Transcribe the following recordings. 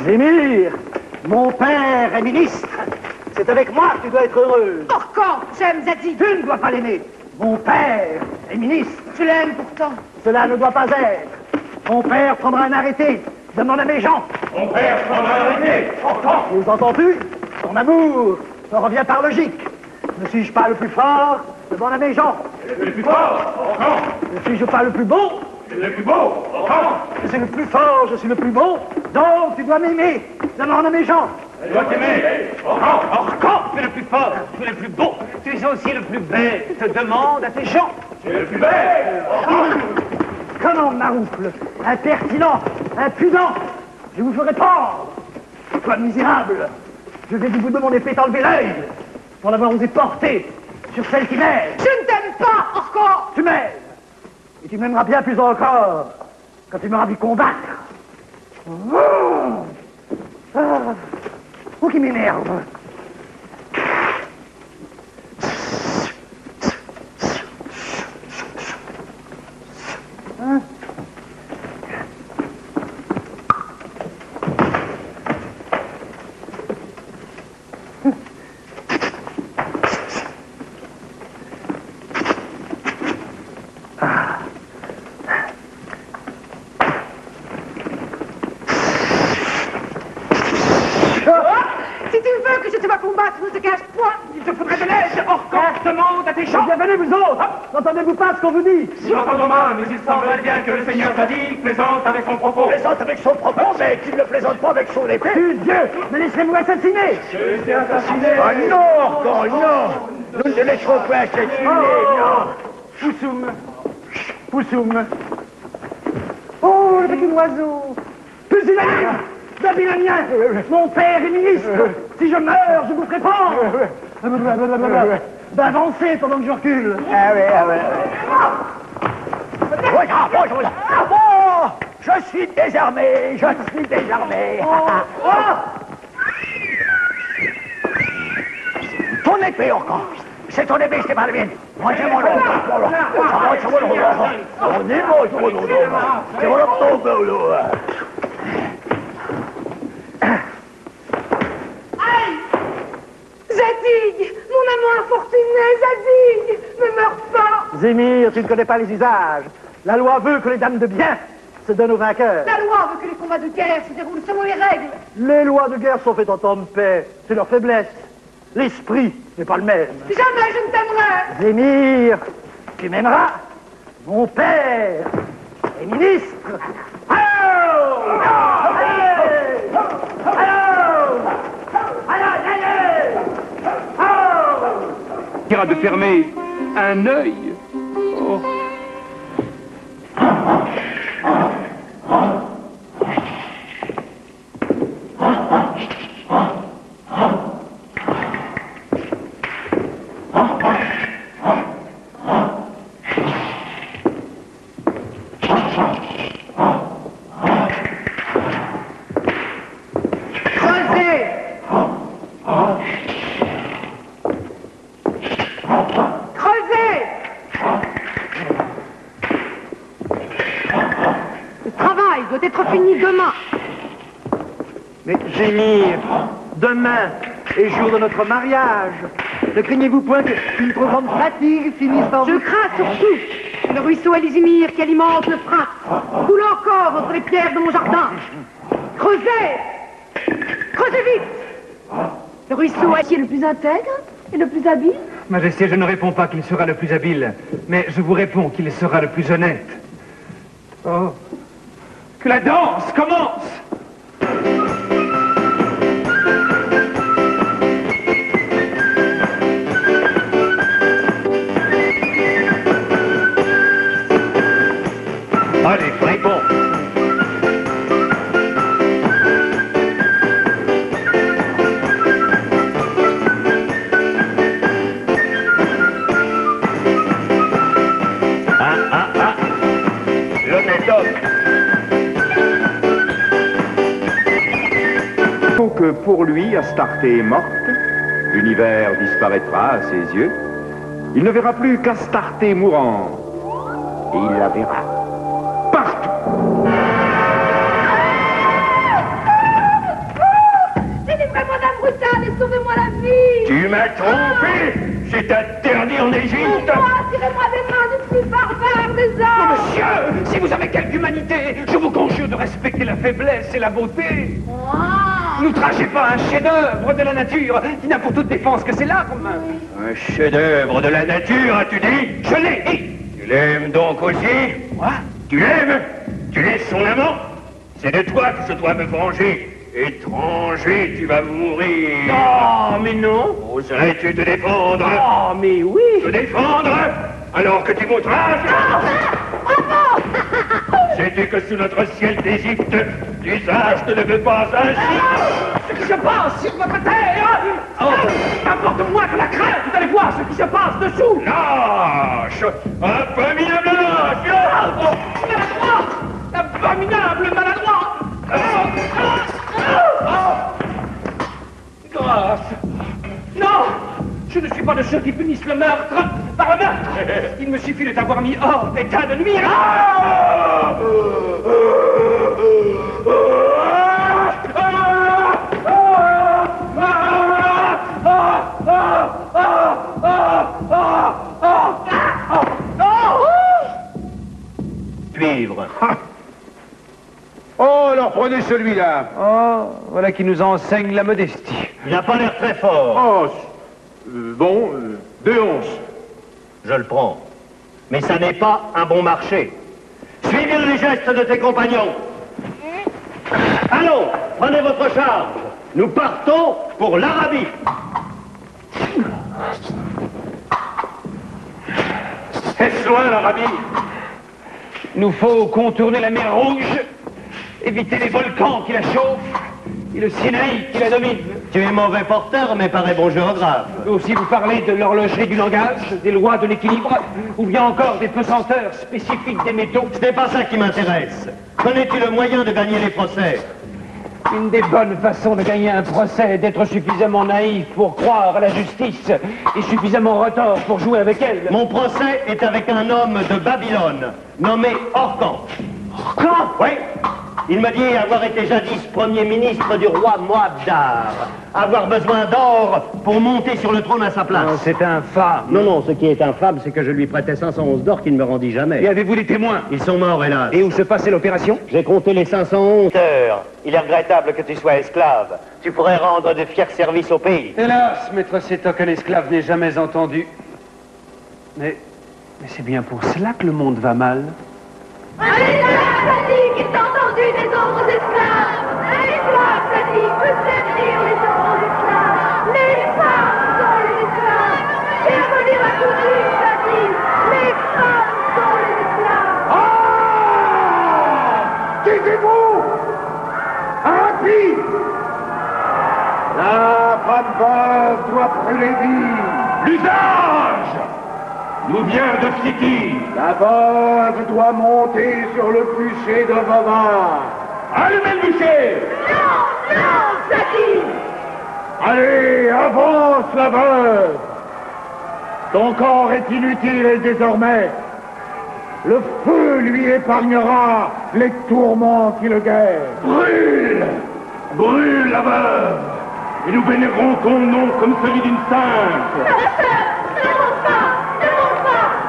Zémir, mon père est ministre. C'est avec moi que tu dois être heureuse. Orcan, j'aime Zadig. Tu ne dois pas l'aimer. Mon père est ministre. Je l'aime pourtant. Cela ne doit pas être. Mon père prendra un arrêté. Demande à mes gens. Mon père prendra un arrêté. Orcan. Vous entends-tu? Ton amour en revient par logique. Ne suis-je pas le plus fort? Demande à mes gens. Le plus fort. Orcan. Ne suis-je pas le plus beau? Le plus beau. Orcan. Je suis le plus fort, je suis le plus beau. Donc tu dois m'aimer. Demande à mes gens. Je dois t'aimer. Orcan. Orcan, tu es le plus fort, tu es le plus beau, tu es aussi le plus bel. Te demande à tes gens. Tu es le plus bel. Orcan. Comment, Maroufle? Impertinent, impudent, je vous ferai pendre. Toi, misérable, je vais du bout de mon épée t'enlever l'œil pour l'avoir osé porter sur celle qui m'aime. Je ne t'aime pas, Orcan. Tu m'aimes, et tu m'aimeras bien plus encore quand tu m'auras vu combattre. Oh, qui m'énerve. Hein? Si tu veux que je te vois combattre, ne te cache point. Il te faudrait de l'aide. Orcan, demande à tes gens. Bienvenue, vous autres. N'entendez-vous pas ce qu'on vous dit? Nous entendons mal, mais il semblerait bien que le seigneur Zadig plaisante avec son propos. Plaisante avec son propos, mais qu'il ne plaisante pas avec son épée. Dieu, me laisserez-vous assassiner? Je t'ai assassiné. Ah non, Orcan, non. Nous ne te laisserons pas assassiner, non. Poussoum. Poussoum. Oh, le petit oiseau. Pusillanime, Babylonien, mon père est ministre. Si je meurs, je vous ferai prendre. D'avancer pendant que je recule. Ah oui, ah oui. Oh, je suis désarmé, je suis désarmé. Ton épée encore. C'est ton épée, c'est pas la mienne. Moi, c'est mon nom. Aïe! Zadig, mon amant infortuné, Zadig, ne meurs pas. Zémir, tu ne connais pas les usages. La loi veut que les dames de bien se donnent aux vainqueurs. La loi veut que les combats de guerre se déroulent selon les règles. Les lois de guerre sont faites en temps de paix. C'est leur faiblesse. L'esprit n'est pas le même. Jamais je ne t'aimerai. Zémir, tu m'aimeras. Mon père est ministre. Ira de fermer un œil. Oh. Mais Zémir, demain est jour de notre mariage. Ne craignez-vous point qu'une trop grande fatigue finisse par Je vous... crains surtout que le ruisseau Alizimir qui alimente le Prat coule encore entre les pierres de mon jardin. Creusez! Creusez vite! Le ruisseau qui est le plus intègre et le plus habile? Majesté, je ne réponds pas qu'il sera le plus habile, mais je vous réponds qu'il sera le plus honnête. Oh, que la danse commence! Allez, fripon. L'honnête homme. Que pour lui, Astarté est morte, l'univers disparaîtra à ses yeux. Il ne verra plus qu'Astarté mourant. Et il la verra partout. sauvez-moi la vie. Tu m'as trompé. C'est interdit en Égypte. Pourquoi? Tirez-moi des mains du plus barbare des hommes. Monsieur, si vous avez quelque humanité, je vous conjure de respecter la faiblesse et la beauté. N'outragez pas un chef-d'œuvre de la nature qui n'a pour toute défense que ses larmes. Un chef-d'œuvre de la nature, as-tu dit? Je l'ai dit. Tu l'aimes donc aussi? Quoi? Tu l'aimes? Tu es son amant? C'est de toi que je dois me venger. Étranger, tu vas mourir. Oh, mais non. Oserais-tu te défendre? Oh, mais oui. Te défendre? Alors que tu m'outrages? Sais-tu que sous notre ciel d'Égypte, l'usage ne veut pas ainsi? Ce qui se passe sur votre terre. Importe moins que la crainte, vous allez voir ce qui se passe dessous. Lâche! Abominable lâche! Maladroit. Abominable maladroit. Grâce. Non, je ne suis pas de ceux qui punissent le meurtre par le meurtre. Il me suffit de t'avoir mis hors d'état de nuire. Suivre. Oh, alors prenez celui-là. Oh, voilà qui nous enseigne la modestie. Il n'a pas l'air très fort. Oh, bon, 2 onces. Je le prends. Mais ça n'est pas un bon marché. Suivez les gestes de tes compagnons. Allons, prenez votre charge. Nous partons pour l'Arabie. Est-ce loin l'Arabie? Nous faut contourner la mer Rouge, éviter les volcans qui la chauffent et le Sinaï qui la domine. Tu es mauvais porteur, mais paraît bon géographe. Aussi vous parlez de l'horlogerie du langage, des lois de l'équilibre, ou bien encore des pesanteurs spécifiques des métaux. Ce n'est pas ça qui m'intéresse. Connais-tu le moyen de gagner les procès? Une des bonnes façons de gagner un procès est d'être suffisamment naïf pour croire à la justice et suffisamment retors pour jouer avec elle. Mon procès est avec un homme de Babylone, nommé Orcan. Orcan? Oui. Il me dit avoir été jadis premier ministre du roi Moabdar, avoir besoin d'or pour monter sur le trône à sa place. C'est infâme. Non, ce qui est infâme, c'est que je lui prêtais 511 d'or qu'il ne me rendit jamais. Et avez-vous des témoins? Ils sont morts, hélas. Et où se passait l'opération? J'ai compté les 511 heures. Il est regrettable que tu sois esclave. Tu pourrais rendre de fiers services au pays. Hélas, maître Sétoc, un esclave n'est jamais entendu. Mais c'est bien pour cela que le monde va mal. Un esclave sadique est entendu des autres esclaves. Un esclave sadique peut servir les autres esclaves. Les femmes sont les esclaves. Et abolir la coutume sadique. Les femmes sont les esclaves. Taisez-vous! Impie! La femme veuve doit brûler vive. L'usage nous vient de Siki. La veuve doit monter sur le bûcher de Vava. Allumez le bûcher. Non, sadique. Allez, avance la veuve. Ton corps est inutile désormais. Le feu lui épargnera les tourments qui le guettent. Brûle! Brûle la veuve! Et nous vénérons ton nom comme celui d'une sainte!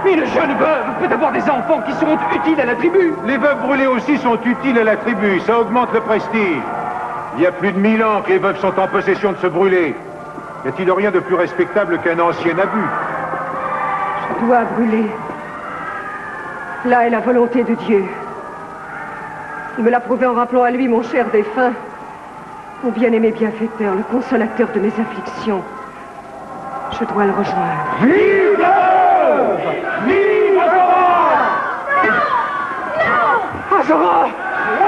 Une jeune veuve peut avoir des enfants qui seront utiles à la tribu. Les veuves brûlées aussi sont utiles à la tribu, ça augmente le prestige. Il y a plus de 1000 ans que les veuves sont en possession de se brûler. Y a-t-il rien de plus respectable qu'un ancien abus? Je dois brûler. Là est la volonté de Dieu. Il me l'a prouvé en rappelant à lui mon cher défunt, mon bien-aimé bienfaiteur, le consolateur de mes afflictions. Je dois le rejoindre. Vive l'œuvre! Vive Azora! Azora!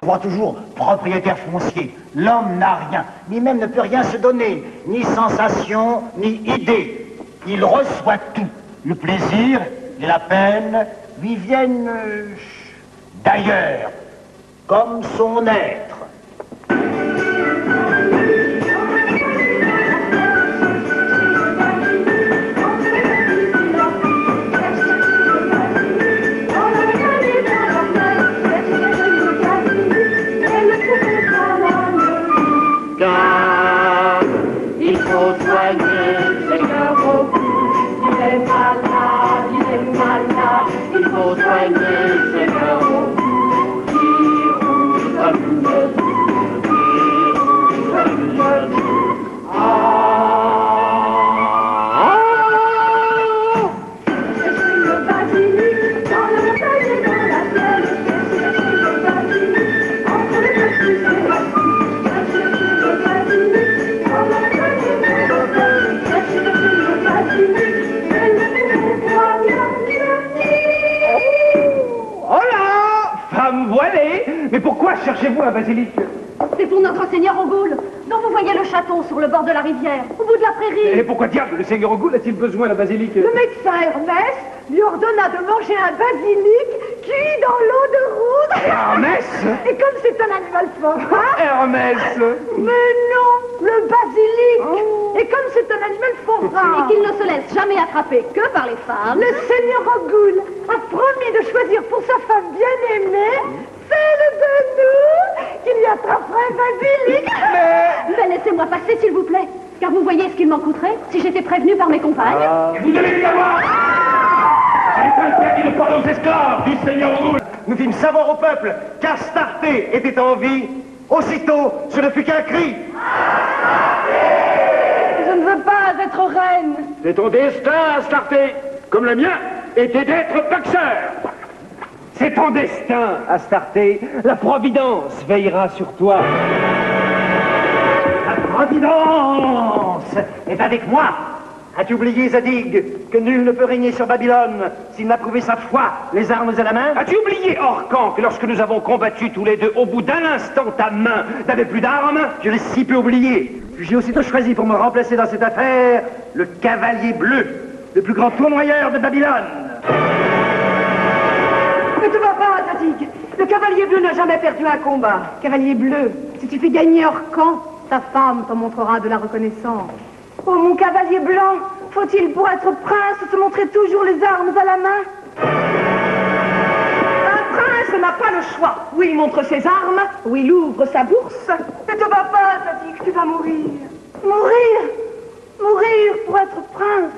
On voit toujours propriétaire foncier. L'homme n'a rien, ni même ne peut rien se donner, ni sensation, ni idée. Il reçoit tout. Le plaisir et la peine lui viennent d'ailleurs, comme son être. Car il faut cherchez-vous un basilic? C'est pour notre seigneur Ogoul, dont vous voyez le château sur le bord de la rivière, au bout de la prairie. Et pourquoi diable le seigneur Ogoul a-t-il besoin d'un basilic? Le médecin Hermès lui ordonna de manger un basilic cuit dans l'eau de rouge. Hermès? Et comme c'est un animal fort rare... Hermès? Mais non, le basilic. Et comme c'est un animal fort rare... Et qu'il ne se laisse jamais attraper que par les femmes. Le seigneur Ogoul a promis de choisir pour sa femme bien-aimée celle de nous qui lui attrapera un basilic. Mais laissez-moi passer, s'il vous plaît. Car vous voyez ce qu'il m'en coûterait si j'étais prévenue par mes compagnes. Vous devez le savoir! J'ai interdit de parler aux esclaves du seigneur Ogoul. Nous fîmes savoir au peuple qu'Astarté était en vie. Aussitôt, ce ne fut qu'un cri. Je ne veux pas être reine. C'est ton destin, Astarté, comme le mien était d'être boxeur. C'est ton destin, Astarté. La Providence veillera sur toi. La Providence est avec moi. As-tu oublié, Zadig, que nul ne peut régner sur Babylone s'il n'a prouvé sa foi, les armes à la main? As-tu oublié, Orcan, que lorsque nous avons combattu tous les deux, au bout d'un instant, ta main n'avait plus d'armes? Je l'ai si peu oublié. J'ai aussitôt choisi pour me remplacer dans cette affaire le cavalier bleu, le plus grand tournoyeur de Babylone. Ne te va pas, Zadig. Le cavalier bleu n'a jamais perdu un combat. Cavalier bleu, si tu fais gagner Orcan, ta femme te montrera de la reconnaissance. Oh, mon cavalier blanc, faut-il pour être prince se montrer toujours les armes à la main? Un prince n'a pas le choix. Ou il montre ses armes, ou il ouvre sa bourse. Ne te va pas, Zadig, tu vas mourir. Mourir pour être prince.